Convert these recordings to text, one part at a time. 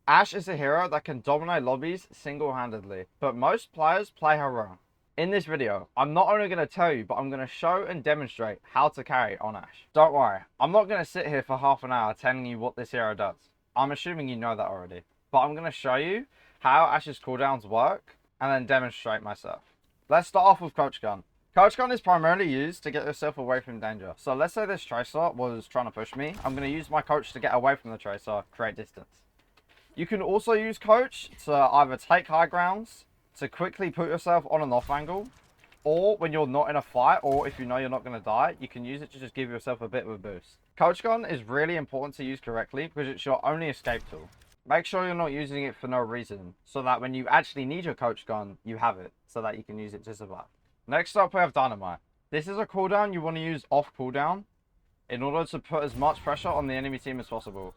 Ashe is a hero that can dominate lobbies single-handedly, but most players play her wrong. In this video, I'm not only going to tell you, but I'm going to show and demonstrate how to carry on Ashe. Don't worry, I'm not going to sit here for half an hour telling you what this hero does. I'm assuming you know that already. But I'm going to show you how Ashe's cooldowns work and then demonstrate myself. Let's start off with Coach Gun. Coach Gun is primarily used to get yourself away from danger. So let's say this Tracer was trying to push me. I'm going to use my Coach to get away from the Tracer, create distance. You can also use Coach to either take high grounds, to quickly put yourself on an off angle, or when you're not in a fight, or if you know you're not going to die, you can use it to just give yourself a bit of a boost. Coach Gun is really important to use correctly because it's your only escape tool. Make sure you're not using it for no reason, so that when you actually need your Coach Gun, you have it, so that you can use it to survive. Next up, we have Dynamite. This is a cooldown you want to use off cooldown in order to put as much pressure on the enemy team as possible.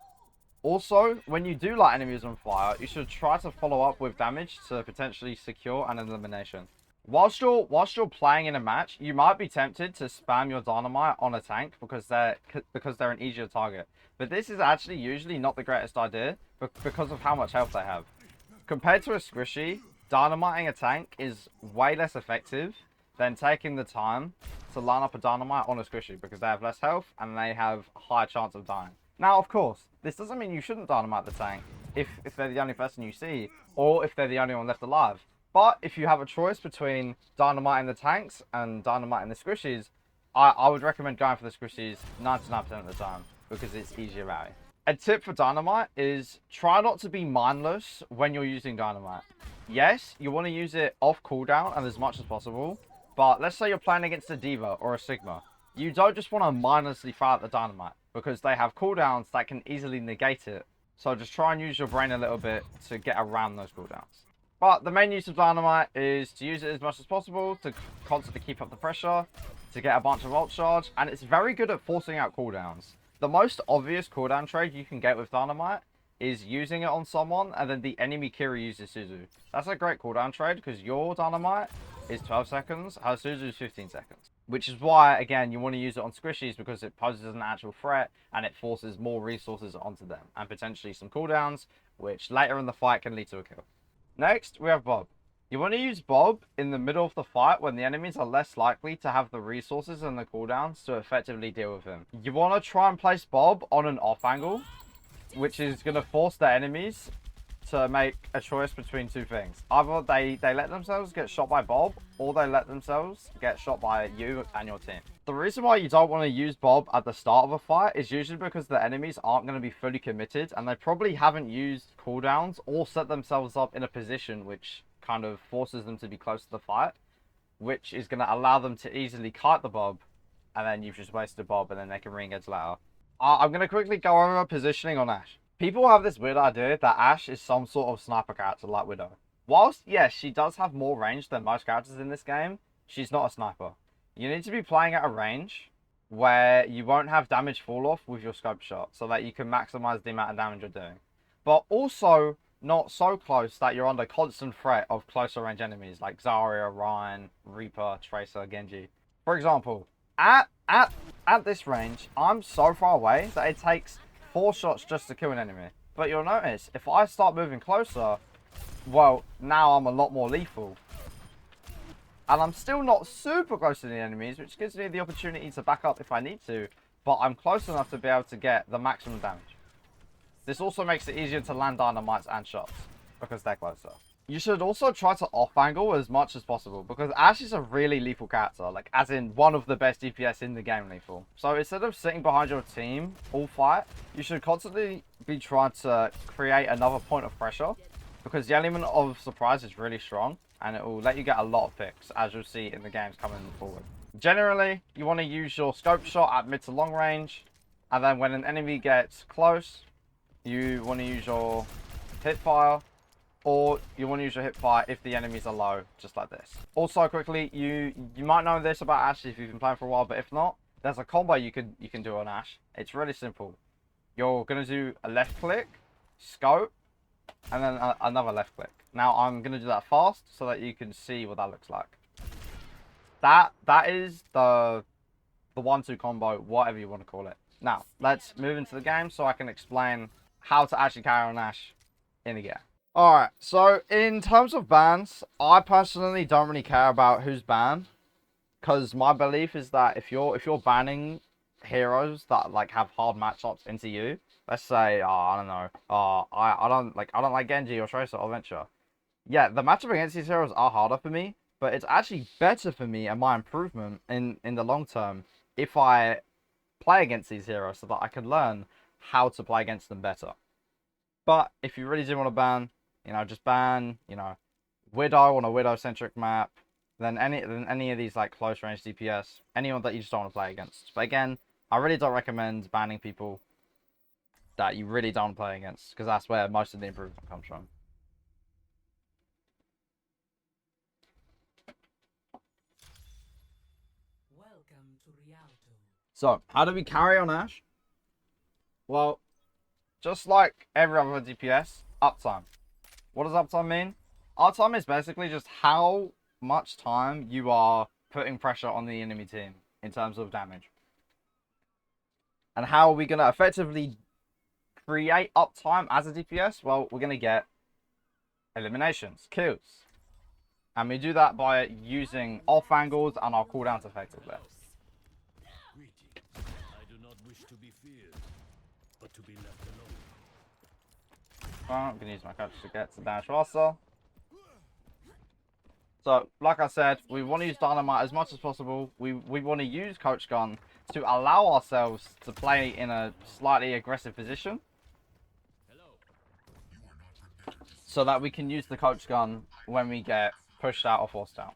Also, when you do light enemies on fire, you should try to follow up with damage to potentially secure an elimination. Whilst you're playing in a match, you might be tempted to spam your dynamite on a tank because they're an easier target. But this is actually usually not the greatest idea because of how much health they have. Compared to a squishy, dynamiting a tank is way less effective than taking the time to line up a dynamite on a squishy because they have less health and they have a higher chance of dying. Now, of course, this doesn't mean you shouldn't dynamite the tank if they're the only person you see, or if they're the only one left alive. But if you have a choice between dynamiting the tanks and dynamiting the squishies, I would recommend going for the squishies 99% of the time, because it's easier rally. A tip for dynamite is try not to be mindless when you're using dynamite. Yes, you want to use it off cooldown and as much as possible, but let's say you're playing against a D.Va or a Sigma. You don't just want to mindlessly fire at the dynamite, because they have cooldowns that can easily negate it. So just try and use your brain a little bit to get around those cooldowns. But the main use of dynamite is to use it as much as possible, to constantly keep up the pressure, to get a bunch of ult charge, and it's very good at forcing out cooldowns. The most obvious cooldown trade you can get with dynamite is using it on someone, and then the enemy Kiri uses Suzu. That's a great cooldown trade, because your dynamite is 12 seconds, her Suzu is 15 seconds. Which is why, again, you want to use it on squishies because it poses an actual threat and it forces more resources onto them. And potentially some cooldowns, which later in the fight can lead to a kill. Next, we have Bob. You want to use Bob in the middle of the fight when the enemies are less likely to have the resources and the cooldowns to effectively deal with him. You want to try and place Bob on an off angle, which is going to force the enemies to make a choice between two things. Either they let themselves get shot by Bob, or they let themselves get shot by you and your team. The reason why you don't want to use Bob at the start of a fight is usually because the enemies aren't going to be fully committed, and they probably haven't used cooldowns or set themselves up in a position which kind of forces them to be close to the fight, which is going to allow them to easily kite the Bob, and then you've just wasted Bob, and then they can re-engage later. I'm going to quickly go over positioning on Ashe. People have this weird idea that Ashe is some sort of sniper character like Widow. Whilst, yes, she does have more range than most characters in this game, she's not a sniper. You need to be playing at a range where you won't have damage fall off with your scope shot, so that you can maximize the amount of damage you're doing. But also not so close that you're under constant threat of closer range enemies like Zarya, Ryan, Reaper, Tracer, Genji. For example, at this range, I'm so far away that it takes 4 shots just to kill an enemy. But you'll notice, if I start moving closer, well, now I'm a lot more lethal. And I'm still not super close to the enemies, which gives me the opportunity to back up if I need to, but I'm close enough to be able to get the maximum damage. This also makes it easier to land dynamites and shots, because they're closer. You should also try to off-angle as much as possible, because Ashe is a really lethal character, like as in one of the best DPS in the game lethal. So instead of sitting behind your team all fight, you should constantly be trying to create another point of pressure, because the element of surprise is really strong, and it will let you get a lot of picks, as you'll see in the games coming forward. Generally, you want to use your scope shot at mid to long range, and then when an enemy gets close, you want to use your hip fire, or you want to use your hip fire if the enemies are low, just like this. Also, quickly, you might know this about Ashe if you've been playing for a while, but if not, there's a combo you can do on Ashe. It's really simple. You're going to do a left click, scope, and then another left click. Now, I'm going to do that fast so that you can see what that looks like. That is the 1-2 combo, whatever you want to call it. Now, let's move into the game so I can explain how to actually carry on Ashe in the game. Alright, so in terms of bans, I personally don't really care about who's banned. Because my belief is that if you're banning heroes that like have hard matchups into you, let's say, I don't know, I don't like Genji or Tracer or Venture. Yeah, the matchup against these heroes are harder for me, but it's actually better for me and my improvement in the long term if I play against these heroes so that I can learn how to play against them better. But if you really do want to ban, just ban, Widow on a Widow-centric map, then any of these like close range DPS, anyone that you just don't want to play against. But again, I really don't recommend banning people that you really don't play against, because that's where most of the improvement comes from. Welcome to Rialto. So, how do we carry on Ashe? Well, just like every other DPS, uptime. What does uptime mean? Uptime is basically just how much time you are putting pressure on the enemy team in terms of damage. And how are we going to effectively create uptime as a DPS? Well, we're going to get eliminations, kills. And we do that by using off angles and our cooldowns effectively. I do not wish to be feared, but to be left alone. Well, I'm going to use my coach to get to damage faster. So, like I said, we want to use Dynamite as much as possible. We want to use Coach Gun to allow ourselves to play in a slightly aggressive position. So that we can use the Coach Gun when we get pushed out or forced out.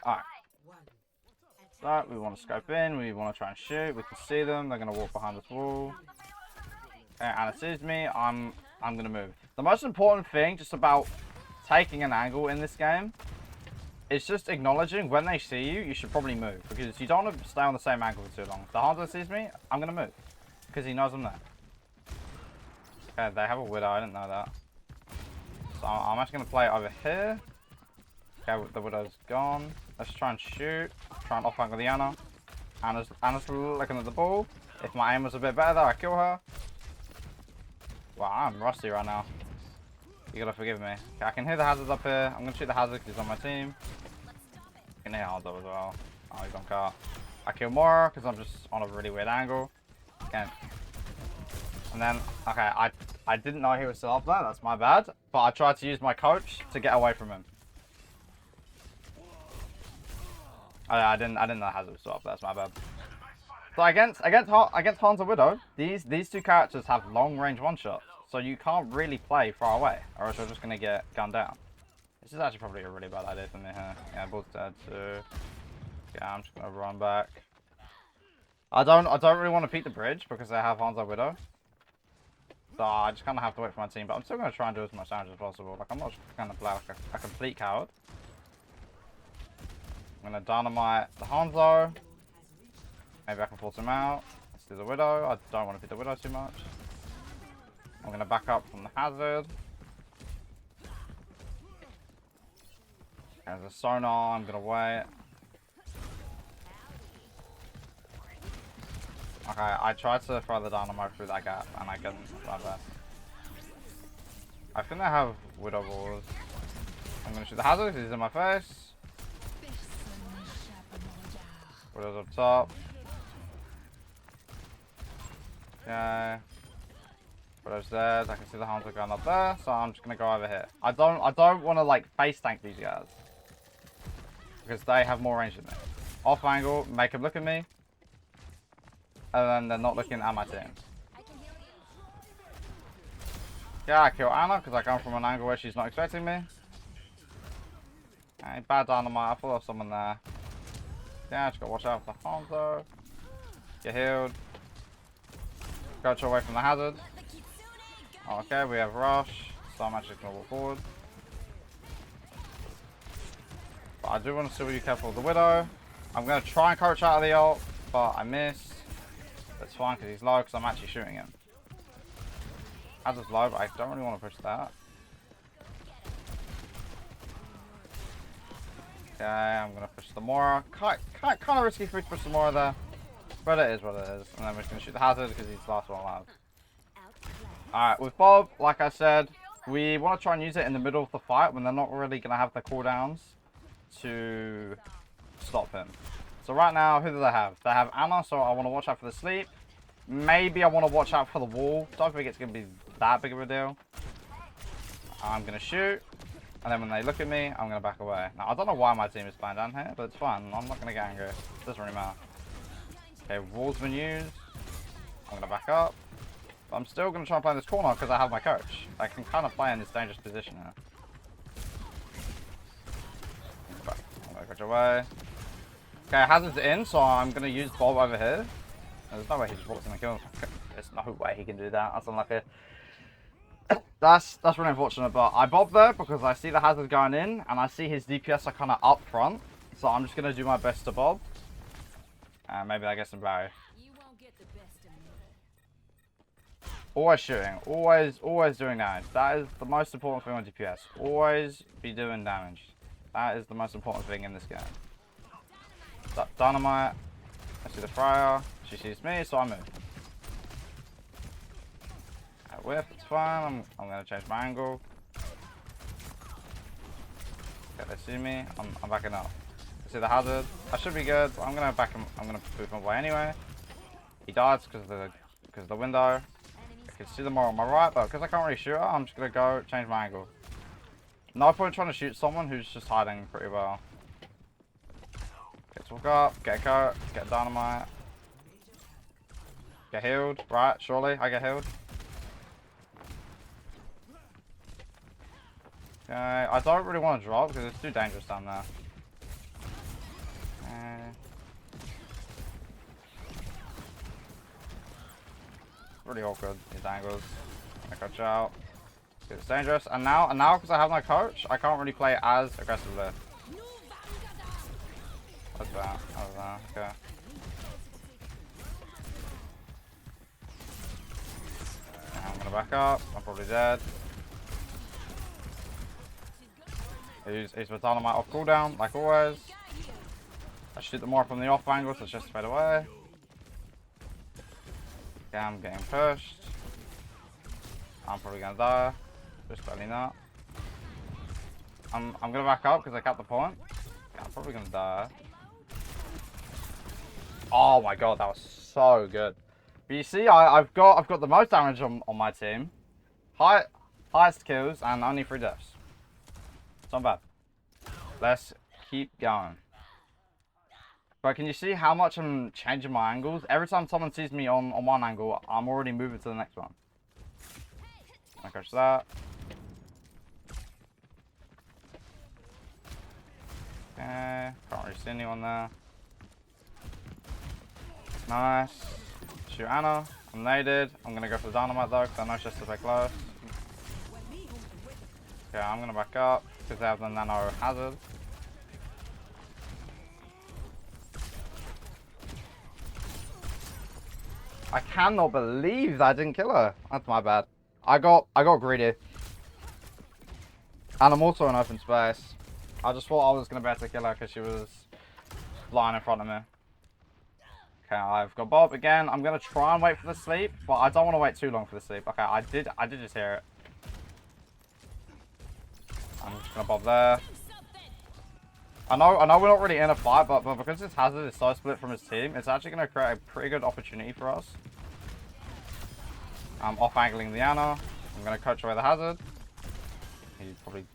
Alright. So, we want to scope in, we want to try and shoot, we can see them, they're going to walk behind this wall. Okay, and it sees me, I'm going to move. The most important thing just about taking an angle in this game is just acknowledging when they see you, you should probably move. Because you don't want to stay on the same angle for too long. If the Hanzo sees me, I'm going to move. Because he knows I'm there. Okay, they have a Widow, I didn't know that. So I'm actually going to play over here. Okay, the Widow's gone. Let's try and shoot. Try and off-angle the Ana. Ana's looking at the ball. If my aim was a bit better there, I kill her. Wow, I'm rusty right now. You gotta forgive me. Okay, I can hear the hazards up here. I'm gonna shoot the hazard because he's on my team. I can hear Aldo as well. Oh, he's on car. I kill Mora because I'm just on a really weird angle. Okay. And then, okay, I didn't know he was still up there. That's my bad. But I tried to use my coach to get away from him. Oh, yeah, I didn't know hazard was still up there. That's my bad. So against Hanzo Widow, these two characters have long range one shots. So you can't really play far away, or else you're just gonna get gunned down. This is actually probably a really bad idea for me here. Yeah, both dead too. Yeah, I'm just gonna run back. I don't really want to peek the bridge because I have Hanzo Widow. So I just kind of have to wait for my team, but I'm still gonna try and do as much damage as possible. Like I'm not just gonna play like a complete coward. I'm gonna dynamite the Hanzo. Maybe I can force him out. Let's do the Widow. I don't want to peek the Widow too much. I'm going to back up from the hazard. There's a sonar, I'm going to wait. Okay, I tried to throw the dynamite through that gap and I couldn't. My bad. I think I have Widow balls. I'm going to shoot the hazard because he's in my face. Widow's up top. Okay. Widow's dead. I can see the Hunter going up there, so I'm just gonna go over here. I don't want to like face tank these guys because they have more range than me. Off angle, make them look at me, and then they're not looking at my team. Yeah, I kill Ana because I come from an angle where she's not expecting me. Okay, bad dynamite. I thought there was someone there. Yeah, just gotta watch out for the Hanzo. Get healed. Coach away from the hazard. Okay, we have Rush, so I'm actually going to walk forward. But I do want to still be careful with the Widow. I'm going to try and coach out of the ult, but I miss. That's fine because he's low because I'm actually shooting him. Hazard's low, but I don't really want to push that. Okay, I'm gonna push the Mora. Kind of risky for me to push the Mora there, but it is what it is. And then we're just gonna shoot the hazard because he's the last one alive. Alright, with Bob, like I said, we want to try and use it in the middle of the fight when they're not really gonna have the cooldowns to stop him. So right now, who do they have? They have Anna, so I want to watch out for the sleep. Maybe I want to watch out for the wall. Don't think it's gonna be that big of a deal. I'm gonna shoot. And then when they look at me, I'm going to back away. Now, I don't know why my team is playing down here, but it's fine. I'm not going to get angry. It doesn't really matter. Okay, wall's been used. I'm going to back up. But I'm still going to try and play in this corner because I have my coach. I can kind of play in this dangerous position here. Okay, I'm going to coach away. Okay, hazard's in, so I'm going to use Bob over here. There's no way he just walks in and kills me. There's no way he can do that. That's unlucky. That's really unfortunate, but I bob there because I see the hazard going in and I see his DPS are kind of up front. So I'm just going to do my best to bob. And maybe I get some value. Always shooting. Always doing damage. That is the most important thing on DPS. Always be doing damage. That is the most important thing in this game. Dynamite. I see the Fryer. She sees me, so I move. Whip, it's fine. I'm gonna change my angle. Okay, they see me. I'm backing up. I see the hazard. I should be good, but I'm gonna back him. I'm gonna move him away anyway. He dies because of the window. I can see them more on my right, but because I can't really shoot her, I'm just gonna go change my angle. No point trying to shoot someone who's just hiding pretty well. Get to walk up, get a coat, get a dynamite, get healed. Right, surely I get healed. Okay, I don't really want to drop because it's too dangerous down there. Really awkward, these angles. I coach out. It's dangerous. And now because I have my coach, I can't really play as aggressively. What's that? Okay. I'm gonna back up. I'm probably dead. He's my dynamite off cooldown, like always. I shoot the more from the off angle, so it's just fade away. Okay, I'm getting pushed. I'm probably gonna die. Just barely not. I'm gonna back up because I got the point. Yeah, I'm probably gonna die. Oh my god, that was so good. But you see, I've got the most damage on my team. Highest kills and only 3 deaths. It's not bad. Let's keep going. But can you see how much I'm changing my angles? Every time someone sees me on one angle, I'm already moving to the next one. I catch that. Okay, can't really see anyone there. Nice. Shoot Anna. I'm naded. I'm gonna go for the dynamite though, because I know she has to play close. Okay, I'm gonna back up because they have the nano hazard. I cannot believe that I didn't kill her. That's my bad. I got greedy. And I'm also in open space. I just thought I was gonna be able to kill her because she was lying in front of me. Okay, I've got Bob again. I'm gonna try and wait for the sleep, but I don't want to wait too long for the sleep. Okay, I did just hear it. I'm just gonna Bob there. I know we're not really in a fight, but because this hazard is so split from his team, it's actually gonna create a pretty good opportunity for us. I'm off angling the Ana. I'm gonna coach away the hazard. He's probably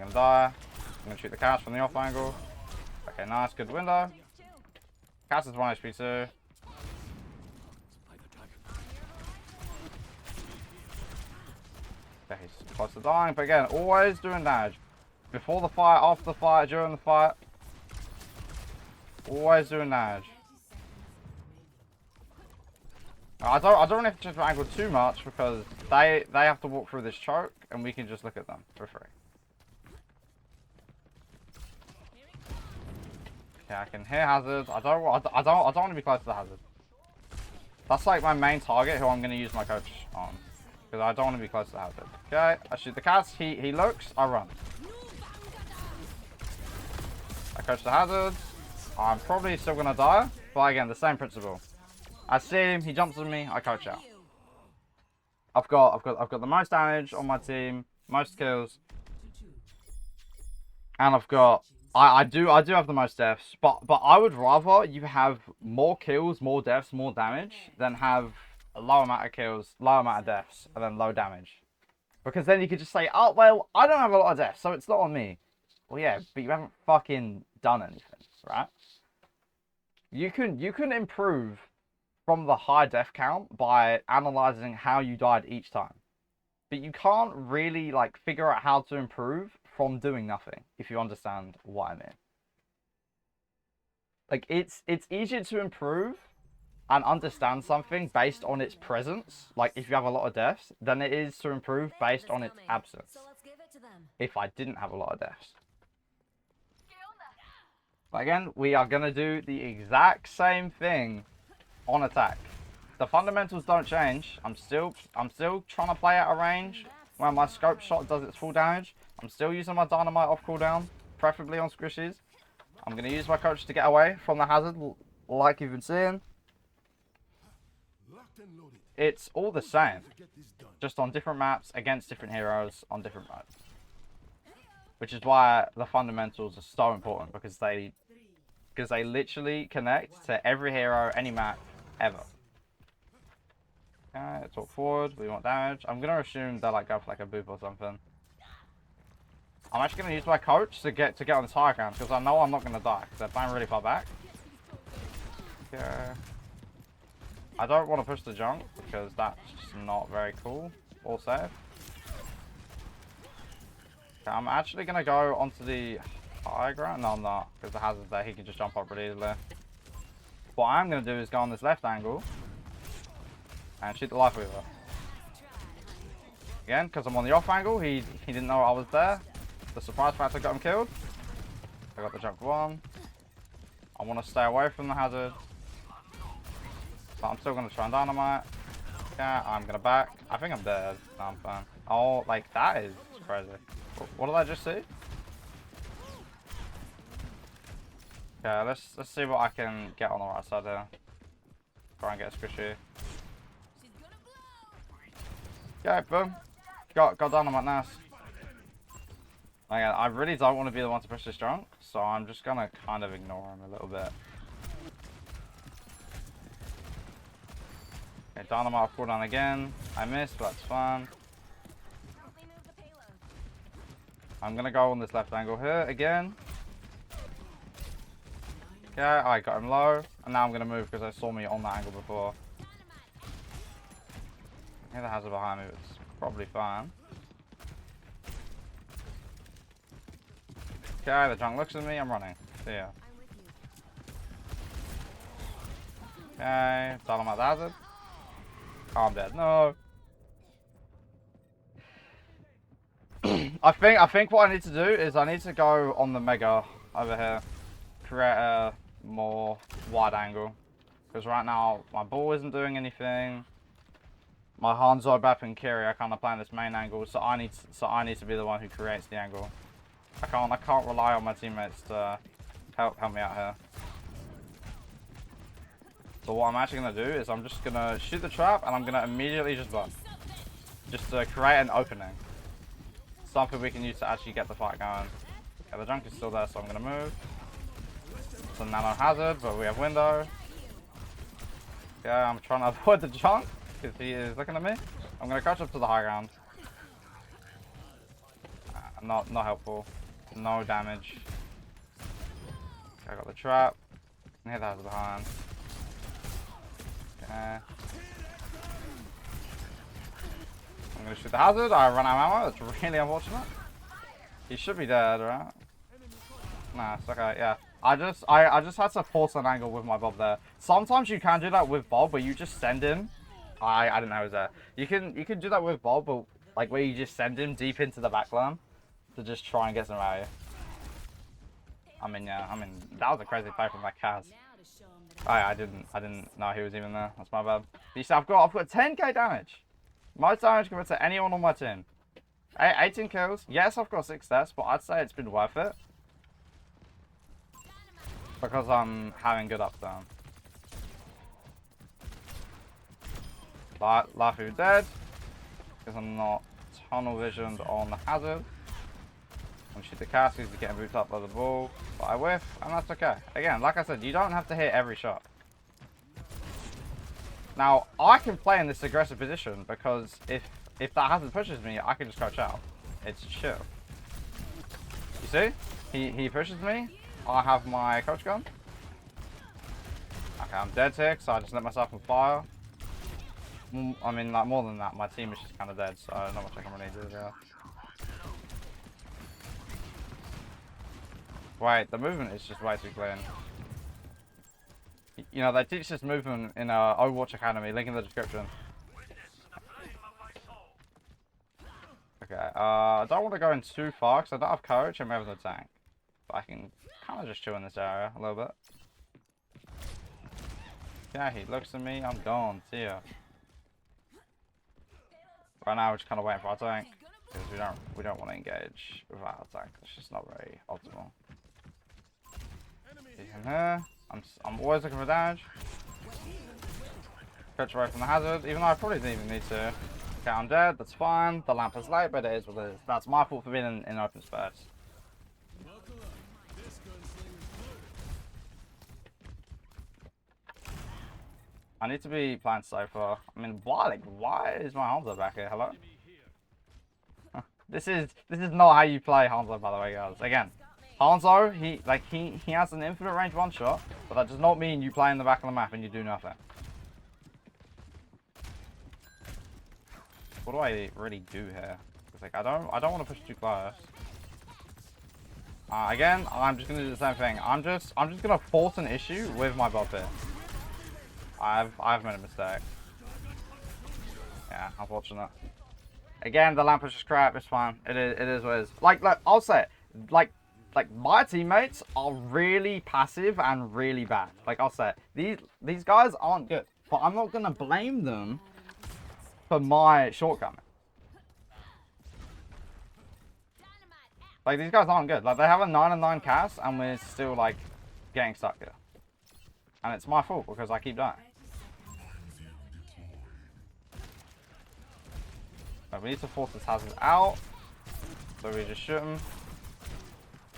gonna die. I'm gonna shoot the Cass from the off angle. Okay, nice, good window. Cass is 1 HP too. Okay, he's close to dying, but again, always doing damage. Before the fight, after the fight, during the fight. Always doing damage. I don't really have to change my angle too much because they have to walk through this choke and we can just look at them for free. Okay, I can hear hazard. I don't want to be close to the hazard. That's like my main target who I'm going to use my coach on. Because I don't want to be close to the hazard. Okay, I shoot the Cass. He looks, I run. I coach the hazard. I'm probably still gonna die, but again, the same principle. I see him, he jumps on me, I coach out. I've got the most damage on my team, most kills, and I've got I do have the most deaths, but I would rather you have more kills, more deaths, more damage than have a low amount of kills, low amount of deaths, and then low damage. Because then you could just say, oh well, I don't have a lot of deaths, so it's not on me. Well yeah, but you haven't fucking done anything, right? You can improve from the high death count by analyzing how you died each time. But you can't really like figure out how to improve from doing nothing, if you understand what I mean. Like it's easier to improve and understand something based on its presence, like if you have a lot of deaths, than it is to improve based on its absence. If I didn't have a lot of deaths. But again, we are gonna do the exact same thing on attack. The fundamentals don't change. I'm still trying to play out a range where my scope shot does its full damage. I'm still using my dynamite off cooldown, preferably on squishies. I'm going to use my coach to get away from the hazard, like you've been seeing. It's all the same, just on different maps, against different heroes, on different modes. Which is why the fundamentals are so important, because they literally connect to every hero, any map, ever. Okay, let's walk forward. We want damage. I'm gonna assume they'll like go for like a boop or something. I'm actually gonna use my coach to get on this high ground because I know I'm not gonna die because they're playing really far back. Okay. I don't want to push the junk because that's just not very cool or safe. Okay, I'm actually gonna go onto the high ground. No, I'm not, because the hazard's there. He can just jump up really easily. What I'm gonna do is go on this left angle and shoot the life weaver. Again, because I'm on the off angle, he didn't know I was there. The surprise factor got him killed. I got the jump one. I want to stay away from the hazard. But I'm still going to try and dynamite. Yeah, I'm going to back. I think I'm dead. No, I'm fine. Oh, like, that is crazy. What did I just see? Okay, let's see what I can get on the right side here. Try and get a squishy. Okay, boom. Got dynamite, nice. Again, I really don't want to be the one to push this junk, so I'm just gonna kind of ignore him a little bit. Okay, dynamite off cooldown again. I missed, but that's fine. I'm gonna go on this left angle here again. Okay, I got him low, and now I'm gonna move because I saw me on that angle before. Yeah, the hazard behind me, but it's probably fine. Okay, the junk looks at me, I'm running. See ya. Okay, dynamite the hazard. Oh, I'm dead. No. I think what I need to do is I need to go on the mega over here. Create a more wide angle. Because right now my ball isn't doing anything. My Hanzo, Bap and Kiri are kind of playing this main angle, so I need to be the one who creates the angle. I can't rely on my teammates to help me out here. So what I'm actually gonna do is I'm just gonna shoot the trap and I'm gonna immediately just buff. Just to create an opening. Something we can use to actually get the fight going. Okay, the junk is still there, so I'm gonna move. It's a nano hazard, but we have window. Okay, I'm trying to avoid the junk because he is looking at me. I'm gonna catch up to the high ground. Not helpful. No damage. Okay, I got the trap. And hit the hazard behind. Okay. I'm gonna shoot the hazard. I run out of ammo. That's really unfortunate. He should be dead, right? Nah, it's okay. Yeah. I just had to force an angle with my Bob there. Sometimes you can do that with Bob, where you just send him. I didn't know he was there. You can do that with Bob, but like where you just send him deep into the backline to just try and get some value. I mean, that was a crazy play from that Kaz. I didn't know he was even there. That's my bad. You see, I've got 10k damage. Most damage compared to anyone on my team. 18 kills. Yes, I've got 6 deaths, but I'd say it's been worth it. Because I'm having good uptime. Lafu dead. Because I'm not tunnel visioned on the hazard. I'm shoot the cast because he's getting booped up by the ball. But I whiff, and that's okay. Again, like I said, you don't have to hit every shot. Now, I can play in this aggressive position because if that hazard pushes me, I can just crouch out. It's chill. You see? He pushes me. I have my coach gun. Okay, I'm dead here, so I just lit myself on fire. I mean, like, more than that, my team is just kind of dead, so not much I can really do there. Wait, the movement is just way too clean. You know, they teach this movement in Overwatch Academy, link in the description. Okay, I don't want to go in too far because I don't have coach and we have no tank. But I can kind of just chill in this area a little bit. Yeah, he looks at me, I'm gone, see ya. Right now we're just kind of waiting for our tank. Because we don't want to engage without our tank. It's just not very optimal. He's in here. I'm always looking for damage. Coach away from the hazard, even though I probably didn't even need to. Okay, I'm dead, that's fine. The lamp is late, but it is what it is. That's my fault for being in open space. I need to be playing safer. I mean, why is my Hanzo back here? Hello? This is not how you play Hanzo, by the way, guys. Again, Hanzo, he has an infinite range one shot, but that does not mean you play in the back of the map and you do nothing. What do I really do here? Like, I don't want to push too close. Again, I'm just gonna do the same thing. I'm just gonna force an issue with my buff here. I've made a mistake. Yeah, unfortunate. Again, the lamp is just crap. It's fine. It is what it is. Like I'll say it. Like my teammates are really passive and really bad. Like I'll say it. These guys aren't good, but I'm not gonna blame them for my shortcoming. Like these guys aren't good. Like they have a 9-9 cast and we're still like getting stuck here. And it's my fault because I keep dying. But we need to force this hazard out. So we just shoot him.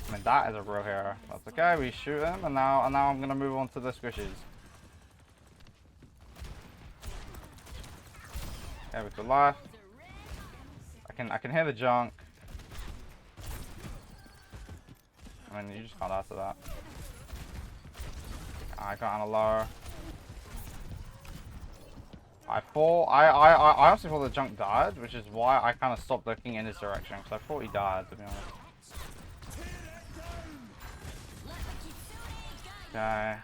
I mean that is a real hero. That's okay, we shoot him and now I'm gonna move on to the squishies. Okay, with the life. I can hear the junk. I mean you just can't answer that. I got on a low. I honestly thought the junk died, which is why I kind of stopped looking in his direction because I thought he died, to be honest. Okay.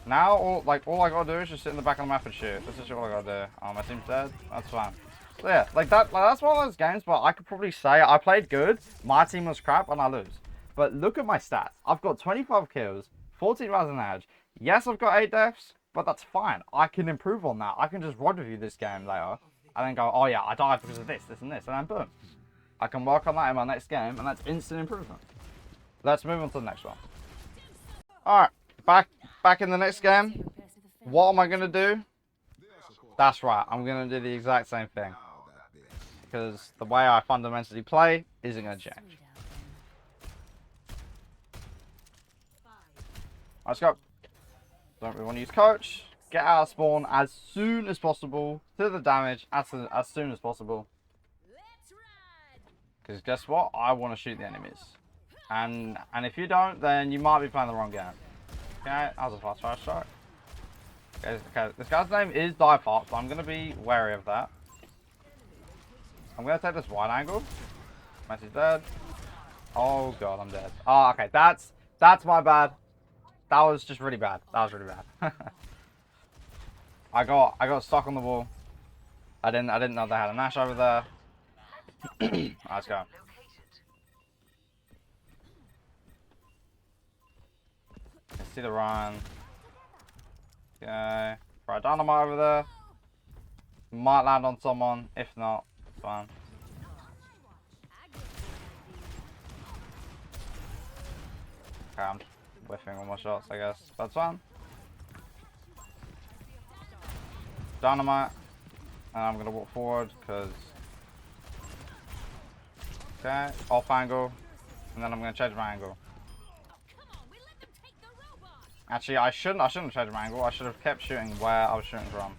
Now all I gotta do is just sit in the back of the map and shoot. This is all I gotta do. Oh, my team's dead. That's fine. So yeah, that's one of those games. But I could probably say I played good. My team was crap, and I lose. But look at my stats. I've got 25 kills, 14 rounds in edge. Yes, I've got 8 deaths, but that's fine. I can improve on that. I can just rod review this game later and then go, oh yeah, I died because of this, and this, and then boom. I can work on that in my next game, and that's instant improvement. Let's move on to the next one. Alright, back in the next game. What am I going to do? That's right, I'm going to do the exact same thing. Because the way I fundamentally play isn't going to change. Let's go. Don't really want to use coach. Get out of spawn as soon as possible. To the damage as soon as possible. Because guess what? I want to shoot the enemies. And if you don't, then you might be playing the wrong game. Okay, that was a fast fire strike. Okay, this guy's name is Diveheart, so I'm going to be wary of that. I'm going to take this wide angle. Messi's dead. Oh god, I'm dead. Oh, okay, that's my bad. That was just really bad. That was really bad. I got stuck on the wall. I didn't know they had an Ashe over there. Let's go. Let's see the run. Okay. Right, dynamite over there. Might land on someone. If not, it's fine. Okay, I'm whiffing all my shots, I guess. That's fine. Dynamite. And I'm gonna walk forward because. Okay, off angle. And then I'm gonna change my angle. Actually, I shouldn't have changed my angle. I should have kept shooting where I was shooting from.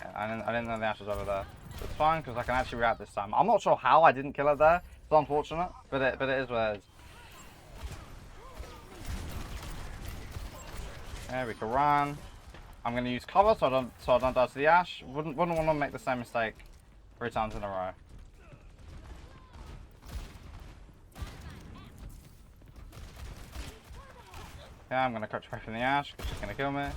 Yeah, I didn't know the Ashe was over there. It's fine because I can actually react this time. I'm not sure how I didn't kill it there. It's unfortunate, but it is what it is. Okay, we can run. I'm gonna use cover so I don't die to the Ashe. Wouldn't want to make the same mistake 3 times in a row. Yeah, I'm gonna cut away from the Ashe because she's gonna kill me.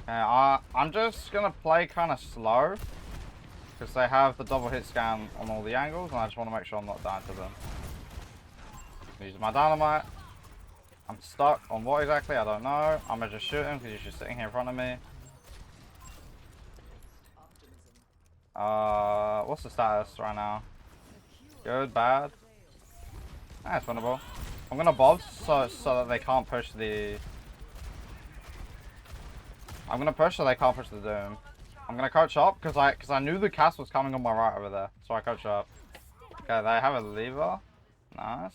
Okay, I'm just gonna play kind of slow because they have the double hit scan on all the angles, and I just want to make sure I'm not dying to them. Use my dynamite. I'm stuck on what exactly? I don't know. I'm gonna just shoot him because he's just sitting here in front of me. What's the status right now? Good, bad. That's winnable. I'm gonna bob so that they can't push the. I'm gonna push so they can't push the Doom. I'm gonna coach up because I knew the cast was coming on my right over there, so I coach up. Okay, they have a lever. Nice.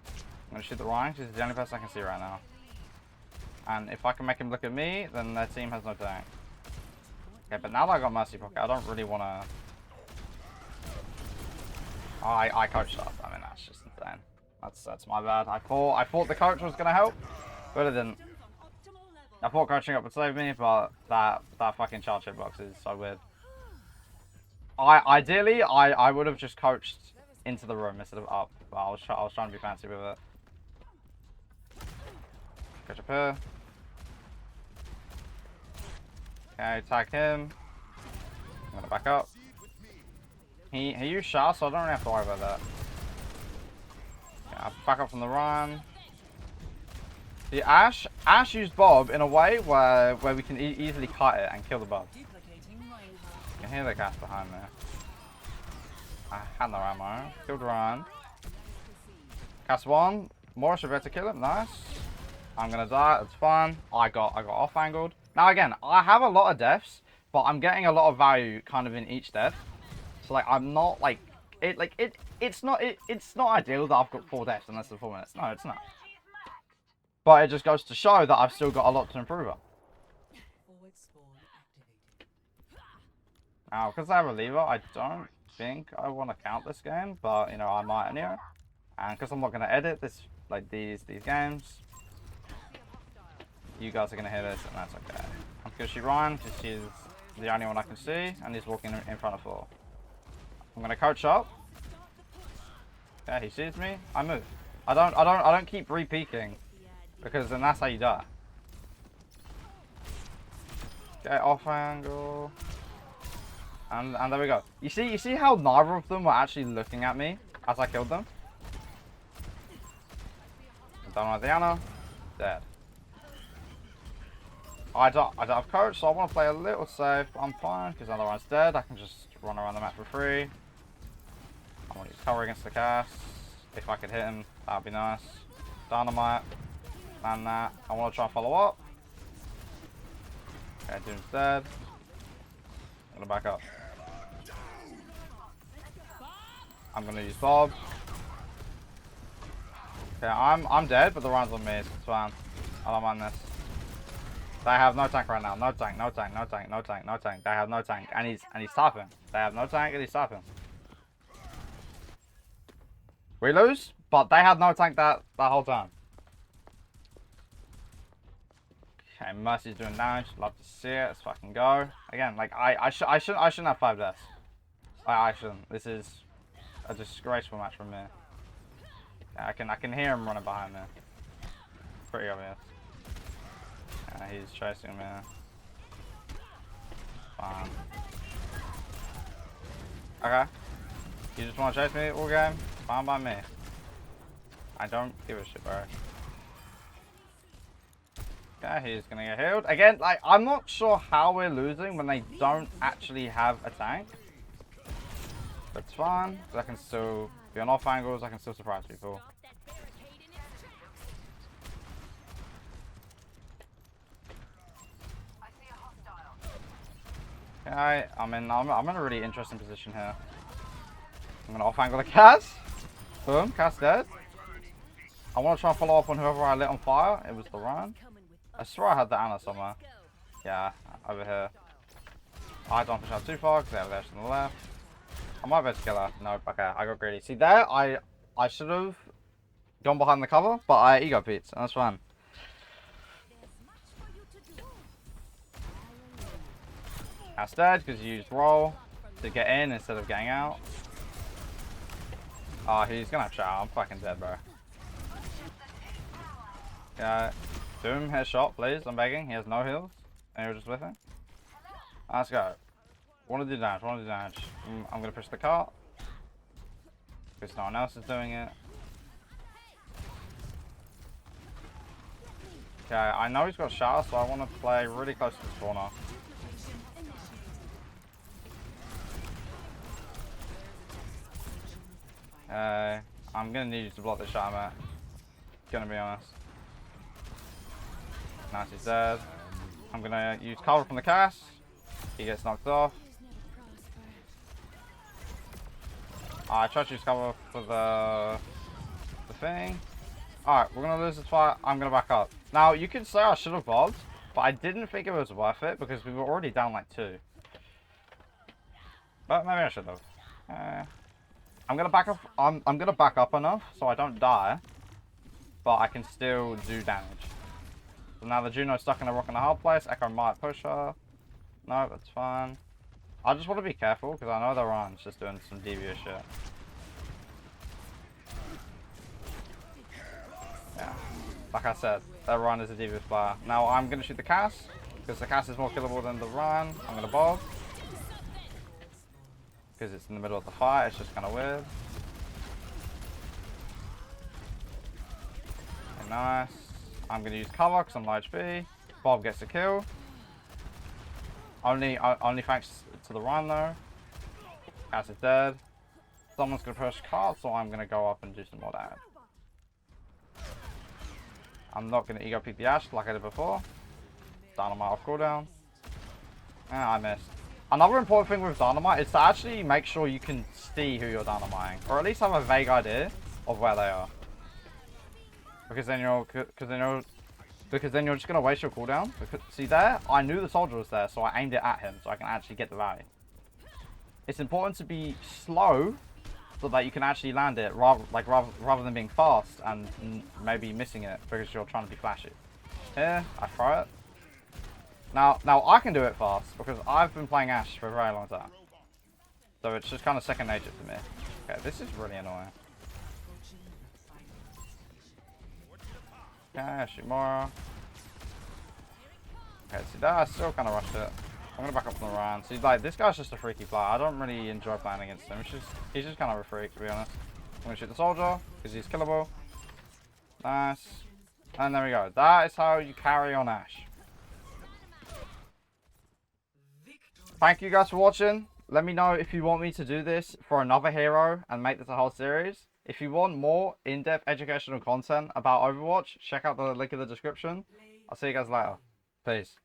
I'm gonna shoot the Ryan because he's the only person I can see right now. And if I can make him look at me, then their team has no tank. Okay, but now that I got Mercy Pocket, I don't really wanna. Oh, I coached up. I mean, that's just insane. That's my bad. I thought the coach was gonna help, but it didn't. I thought coaching up would save me, but that fucking charge hitbox is so weird. Ideally I would have just coached into the room instead of up, but I was trying to be fancy with it. Coach up here. Okay, tag him. I'm gonna back up. He used Shah, so I don't really have to worry about that. Okay, I'll back up from the run. The Ashe used Bob in a way where we can easily cut it and kill the Bob. You can hear the cast behind me. I had no ammo. Killed Ryan. Cast 1. Morris should be able to kill him. Nice. I'm gonna die. It's fine. I got off angled. Now again, I have a lot of deaths, but I'm getting a lot of value kind of in each death. So like I'm not like it's not ideal that I've got 4 deaths in less than 4 minutes. No, it's not. But it just goes to show that I've still got a lot to improve on. Now, because I have a lever, I don't think I want to count this game, but you know I might anyway. And because I'm not going to edit this these games, you guys are going to hear this, and that's okay. I'm going to shoot Ryan because she's the only one I can see, and he's walking in front of 4. I'm going to coach up. Okay, he sees me. I move. I don't keep re-peeking. Because then that's how you die. Okay, off angle. And there we go. You see how neither of them were actually looking at me as I killed them? Done with Diana. Dead. I don't have coach, so I want to play a little safe, but I'm fine because otherwise dead. I can just run around the map for free. I want to use cover against the cast. If I could hit him, that would be nice. Dynamite. And that. I want to try and follow up. Okay, Doom's dead. I'm gonna back up. I'm gonna use Bob. Okay, I'm dead, but the run's on me, so it's fine. I don't mind this. They have no tank right now. No tank, no tank, no tank, no tank, no tank. They have no tank. And he's tapping. They have no tank and he's tapping. We lose, but they had no tank that whole time. Okay, Mercy's doing damage. Love to see it. Let's fucking go. Again, like I shouldn't have 5 deaths. I shouldn't. This is a disgraceful match from me. Yeah, I can hear him running behind me. Pretty obvious. Yeah, he's chasing me. Fine. Okay. You just want to chase me all game? Fine by me. I don't give a shit, bro. Okay, he's gonna get healed. Again, like, I'm not sure how we're losing when they don't actually have a tank. That's fine. I can still be on off angles. I can still surprise people. Okay, I'm in a really interesting position here. I'm gonna off angle the Cass. Boom, Cass dead. I want to try and follow up on whoever I lit on fire. It was the run. I swear I had the Anna somewhere. Yeah, over here. I don't push out too far because they have Ashe on the left. I might be able to kill her. Nope, okay, I got greedy. See there, I should have gone behind the cover, but I ego peats, and that's fine. That's dead because you used roll to get in instead of getting out. Oh, he's gonna have shout. I'm fucking dead, bro. Yeah, Doom, headshot, please. I'm begging. He has no heals, and you're just with him. Let's go. Want to do damage. Want to do damage. I'm gonna push the cart because no one else is doing it. Okay, I know he's got shots, so I want to play really close to the spawner. I'm gonna need you to block this shot, Matt. Gonna be honest. Nice, he's dead. I'm gonna use cover from the cast. He gets knocked off. I tried to use cover for the thing. Alright, we're gonna lose this fight. I'm gonna back up. Now, you could say I should have bobbed, but I didn't think it was worth it because we were already down like 2. But maybe I should have. I'm gonna back up. I'm gonna back up enough so I don't die, but I can still do damage. So now the Juno's stuck in a rock and a hard place. Echo might push her. No, that's fine. I just want to be careful because I know their run's just doing some devious shit. Yeah, like I said, their run is a devious player. Now I'm gonna shoot the cast because the cast is more killable than the run. I'm gonna bob. Because it's in the middle of the fight, it's just kind of weird. Okay, nice. I'm going to use cover because I'm low HP. Bob gets a kill. Only thanks to the run though. Cass is dead. Someone's going to push card, so I'm going to go up and do some more damage. I'm not going to ego peek the Ashe like I did before. Dynamite off cooldown. I missed. Another important thing with Dynamite is to actually make sure you can see who you're dynamiting, or at least have a vague idea of where they are. Because then you're just gonna waste your cooldown. Because, see there, I knew the soldier was there, so I aimed it at him, so I can actually get the value. It's important to be slow, so that you can actually land it, rather than being fast and maybe missing it because you're trying to be flashy. Here, I throw it. Now I can do it fast because I've been playing Ashe for a very long time. So it's just kind of second nature to me. Okay, this is really annoying. Okay, shoot more. Okay, see that, I still kind of rushed it. I'm going to back up from the run. See, like, this guy's just a freaky player. I don't really enjoy playing against him. He's just kind of a freak, to be honest. I'm going to shoot the soldier because he's killable. Nice. And there we go. That is how you carry on Ashe. Thank you guys for watching. Let me know if you want me to do this for another hero and make this a whole series. If you want more in-depth educational content about Overwatch, check out the link in the description. I'll see you guys later. Peace.